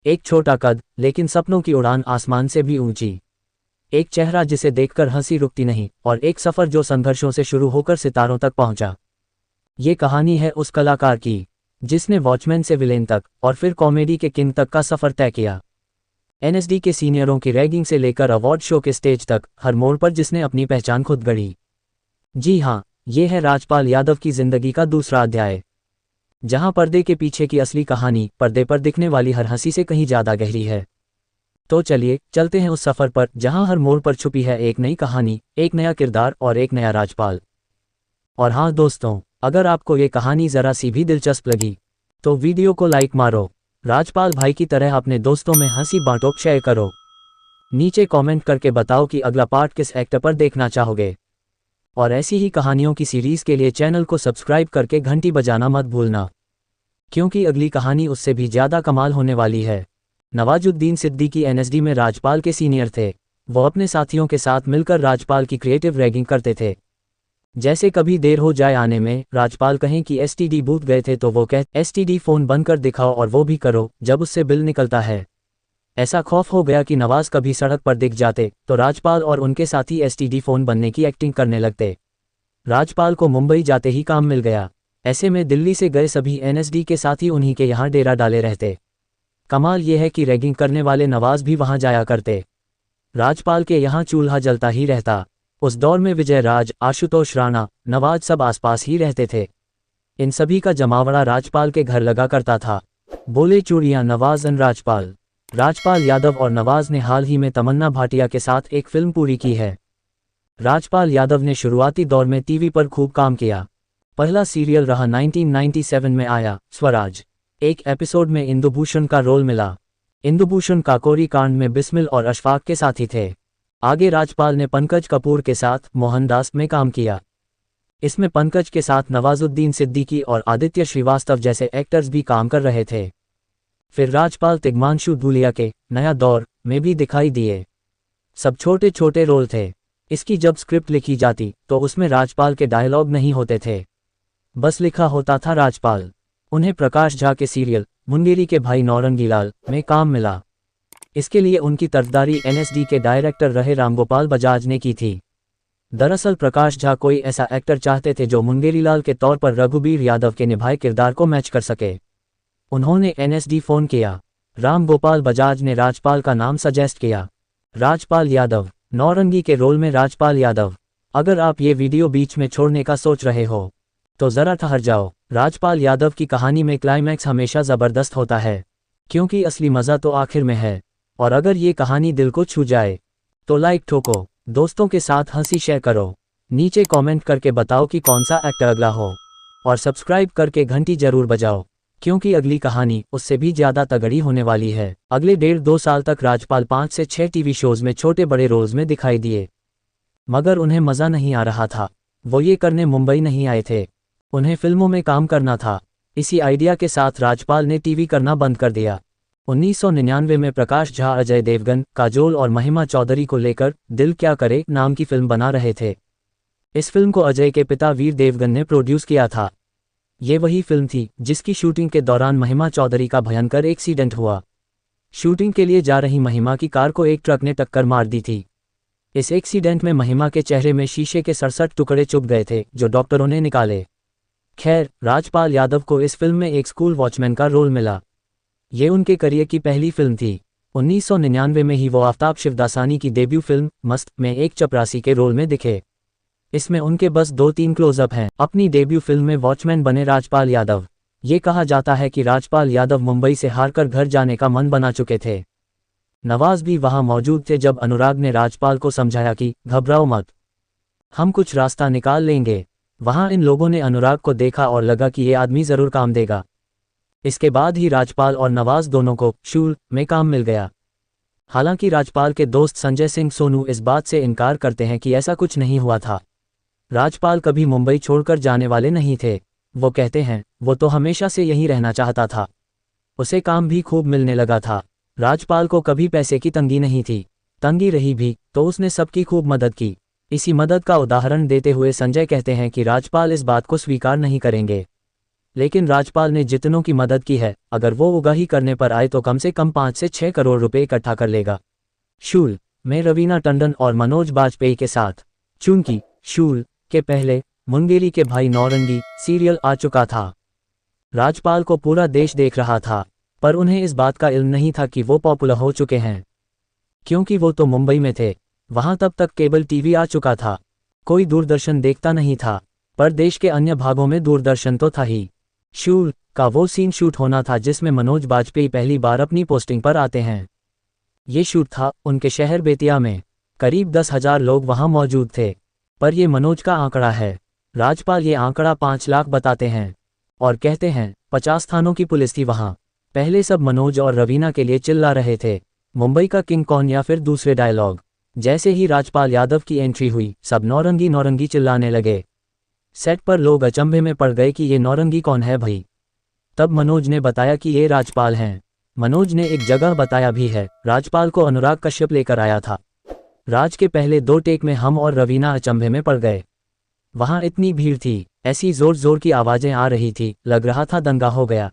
एक छोटा कद, लेकिन सपनों की उड़ान आसमान से भी ऊंची। एक चेहरा जिसे देखकर हंसी रुकती नहीं, और एक सफ़र जो संघर्षों से शुरू होकर सितारों तक पहुंचा। ये कहानी है उस कलाकार की जिसने वॉचमैन से विलेन तक और फिर कॉमेडी के किंग तक का सफ़र तय किया। एनएसडी के सीनियरों की रैगिंग से लेकर अवार्ड शो के स्टेज तक, हर मोड़ पर जिसने अपनी पहचान खुद गढ़ी। जी हाँ, ये है राजपाल यादव की जिंदगी का दूसरा अध्याय, जहां पर्दे के पीछे की असली कहानी पर्दे पर दिखने वाली हर हंसी से कहीं ज़्यादा गहरी है। तो चलिए चलते हैं उस सफ़र पर जहां हर मोड़ पर छुपी है एक नई कहानी, एक नया किरदार और एक नया राजपाल। और हाँ दोस्तों, अगर आपको ये कहानी ज़रा सी भी दिलचस्प लगी तो वीडियो को लाइक मारो। राजपाल भाई की तरह अपने दोस्तों में हंसी बांटो, शेयर करो। नीचे कमेंट करके बताओ कि अगला पार्ट किस एक्टर पर देखना चाहोगे। और ऐसी ही कहानियों की सीरीज़ के लिए चैनल को सब्सक्राइब करके घंटी बजाना मत भूलना, क्योंकि अगली कहानी उससे भी ज़्यादा कमाल होने वाली है। नवाजुद्दीन सिद्दीकी एनएसडी में राजपाल के सीनियर थे। वो अपने साथियों के साथ मिलकर राजपाल की क्रिएटिव रैगिंग करते थे। जैसे कभी देर हो जाए आने में, राजपाल कहें कि एसटीडी बूथ गए थे तो वो कहते एसटीडी फ़ोन बंद कर दिखाओ, और वो भी करो जब उससे बिल निकलता है। ऐसा खौफ हो गया कि नवाज कभी सड़क पर दिख जाते तो राजपाल और उनके साथी एसटीडी फ़ोन बनने की एक्टिंग करने लगते। राजपाल को मुंबई जाते ही काम मिल गया। ऐसे में दिल्ली से गए सभी एनएसडी के साथी उन्हीं के यहाँ डेरा डाले रहते। कमाल ये है कि रैगिंग करने वाले नवाज भी वहाँ जाया करते। राजपाल के यहाँ चूल्हा जलता ही रहता। उस दौर में विजय राज, आशुतोष राणा, नवाज सब आसपास ही रहते थे। इन सभी का जमावड़ा राजपाल के घर लगा करता था। बोले चूड़ियाँ नवाज एंड राजपाल। राजपाल यादव और नवाज ने हाल ही में तमन्ना भाटिया के साथ एक फिल्म पूरी की है। राजपाल यादव ने शुरुआती दौर में टीवी पर खूब काम किया। पहला सीरियल रहा 1997 में आया स्वराज। एक एपिसोड में इंदुभूषण का रोल मिला। इंदुभूषण काकोरी कांड में बिस्मिल और अशफाक के साथी थे। आगे राजपाल ने पंकज कपूर के साथ मोहनदास में काम किया। इसमें पंकज के साथ नवाजुद्दीन सिद्दीकी और आदित्य श्रीवास्तव जैसे एक्टर्स भी काम कर रहे थे। फिर राजपाल तिग्मांशु धूलिया के नया दौर में भी दिखाई दिए। सब छोटे छोटे रोल थे। इसकी जब स्क्रिप्ट लिखी जाती तो उसमें राजपाल के डायलॉग नहीं होते थे, बस लिखा होता था राजपाल। उन्हें प्रकाश झा के सीरियल मुंगेरी के भाई नौरंगीलाल में काम मिला। इसके लिए उनकी तरफदारी एनएसडी के डायरेक्टर रहे रामगोपाल बजाज ने की थी। दरअसल प्रकाश झा कोई ऐसा एक्टर चाहते थे जो मुंगेरीलाल के तौर पर रघुबीर यादव के निभाए किरदार को मैच कर सके। उन्होंने एनएसडी फ़ोन किया। रामगोपाल बजाज ने राजपाल का नाम सजेस्ट किया, राजपाल यादव। नौरंगी के रोल में राजपाल यादव। अगर आप ये वीडियो बीच में छोड़ने का सोच रहे हो तो ज़रा ठहर जाओ। राजपाल यादव की कहानी में क्लाइमैक्स हमेशा ज़बरदस्त होता है, क्योंकि असली मज़ा तो आखिर में है। और अगर ये कहानी दिल को छू जाए तो लाइक ठोको, दोस्तों के साथ हंसी शेयर करो। नीचे कमेंट करके बताओ कि कौन सा एक्टर अगला हो, और सब्सक्राइब करके घंटी जरूर बजाओ, क्योंकि अगली कहानी उससे भी ज़्यादा तगड़ी होने वाली है। अगले 1.5-2 साल तक राजपाल 5 से 6 टीवी शोज़ में छोटे बड़े रोल्स में दिखाई दिए, मगर उन्हें मज़ा नहीं आ रहा था। वो ये करने मुंबई नहीं आए थे, उन्हें फिल्मों में काम करना था। इसी आइडिया के साथ राजपाल ने टीवी करना बंद कर दिया। 1999 में प्रकाश झा अजय देवगन, काजोल और महिमा चौधरी को लेकर दिल क्या करे नाम की फिल्म बना रहे थे। इस फिल्म को अजय के पिता वीर देवगन ने प्रोड्यूस किया था। ये वही फिल्म थी जिसकी शूटिंग के दौरान महिमा चौधरी का भयंकर एक्सीडेंट हुआ। शूटिंग के लिए जा रही महिमा की कार को एक ट्रक ने टक्कर मार दी थी। इस एक्सीडेंट में महिमा के चेहरे में शीशे के 67 टुकड़े चुभ गए थे, जो डॉक्टरों ने निकाले। खैर, राजपाल यादव को इस फिल्म में एक स्कूल वॉचमैन का रोल मिला। ये उनके करियर की पहली फिल्म थी। 1999 में ही वो आफ्ताब शिवदासानी की डेब्यू फिल्म मस्त में एक चपरासी के रोल में दिखे। इसमें उनके बस 2-3 क्लोजअप हैं। अपनी डेब्यू फिल्म में वॉचमैन बने राजपाल यादव। ये कहा जाता है कि राजपाल यादव मुंबई से हारकर घर जाने का मन बना चुके थे। नवाज भी वहां मौजूद थे जब अनुराग ने राजपाल को समझाया कि घबराओ मत, हम कुछ रास्ता निकाल लेंगे। वहां इन लोगों ने अनुराग को देखा और लगा कि ये आदमी ज़रूर काम देगा। इसके बाद ही राजपाल और नवाज दोनों को शूल में काम मिल गया। हालांकि राजपाल के दोस्त संजय सिंह सोनू इस बात से इनकार करते हैं कि ऐसा कुछ नहीं हुआ था। राजपाल कभी मुंबई छोड़कर जाने वाले नहीं थे। वो कहते हैं वो तो हमेशा से यहीं रहना चाहता था। उसे काम भी खूब मिलने लगा था। राजपाल को कभी पैसे की तंगी नहीं थी। तंगी रही भी तो उसने सबकी खूब मदद की। इसी मदद का उदाहरण देते हुए संजय कहते हैं कि राजपाल इस बात को स्वीकार नहीं करेंगे। लेकिन राजपाल ने जितनों की मदद की है, अगर वो उगाही करने पर आए तो कम से कम 5 से 6 करोड़ रुपए इकट्ठा कर लेगा। शूल में रवीना टंडन और मनोज बाजपेयी के साथ। चूंकि शूल के पहले मुंगेरी के भाई नौरंगी सीरियल आ चुका था, राजपाल को पूरा देश देख रहा था, पर उन्हें इस बात का इल्म नहीं था कि वो पॉपुलर हो चुके हैं, क्योंकि वो तो मुंबई में थे। वहां तब तक केबल टीवी आ चुका था, कोई दूरदर्शन देखता नहीं था, पर देश के अन्य भागों में दूरदर्शन तो था ही। शूल का वो सीन शूट होना था जिसमें मनोज बाजपेयी पहली बार अपनी पोस्टिंग पर आते हैं। ये शूट था उनके शहर बेतिया में। करीब 10,000 लोग वहां मौजूद थे, पर ये मनोज का आंकड़ा है। राजपाल ये आंकड़ा 5 लाख बताते हैं और कहते हैं 50 थानों की पुलिस थी वहां। पहले सब मनोज और रवीना के लिए चिल्ला रहे थे, मुंबई का किंग कौन, या फिर दूसरे डायलॉग। जैसे ही राजपाल यादव की एंट्री हुई, सब नौरंगी नौरंगी चिल्लाने लगे। सेट पर लोग अचंभे में पड़ गए कि ये नौरंगी कौन है भाई। तब मनोज ने बताया कि ये राजपाल हैं। मनोज ने एक जगह बताया भी है, राजपाल को अनुराग कश्यप लेकर आया था। राज के पहले 2 टेक में हम और रवीना अचंभे में पड़ गए। वहां इतनी भीड़ थी, ऐसी जोर जोर की आवाजें आ रही थी, लग रहा था दंगा हो गया।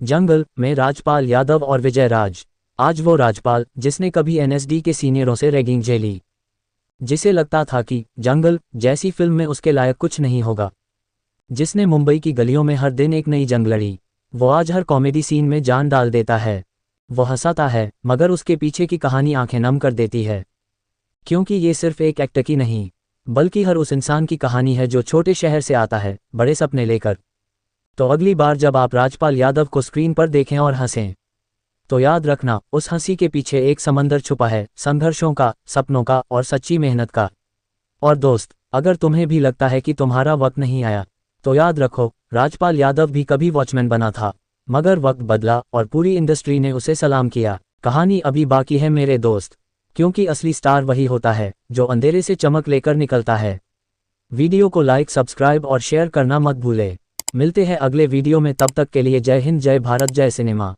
जंगल में राजपाल यादव और विजय राज। आज वो राजपाल जिसने कभी एनएसडी के सीनियरों से रैगिंग झेली, जिसे लगता था कि जंगल जैसी फिल्म में उसके लायक कुछ नहीं होगा, जिसने मुंबई की गलियों में हर दिन एक नई जंग लड़ी, वो आज हर कॉमेडी सीन में जान डाल देता है। वो हंसाता है, मगर उसके पीछे की कहानी आंखें नम कर देती है, क्योंकि ये सिर्फ एक एक्टर की नहीं, बल्कि हर उस इंसान की कहानी है जो छोटे शहर से आता है बड़े सपने लेकर। तो अगली बार जब आप राजपाल यादव को स्क्रीन पर देखें और हंसें, तो याद रखना, उस हंसी के पीछे एक समंदर छुपा है, संघर्षों का, सपनों का और सच्ची मेहनत का। और दोस्त, अगर तुम्हें भी लगता है कि तुम्हारा वक्त नहीं आया, तो याद रखो, राजपाल यादव भी कभी वॉचमैन बना था, मगर वक्त बदला और पूरी इंडस्ट्री ने उसे सलाम किया। कहानी अभी बाकी है मेरे दोस्त, क्योंकि असली स्टार वही होता है जो अंधेरे से चमक लेकर निकलता है। वीडियो को लाइक, सब्सक्राइब और शेयर करना मत भूले। मिलते हैं अगले वीडियो में, तब तक के लिए जय हिंद, जय भारत, जय सिनेमा।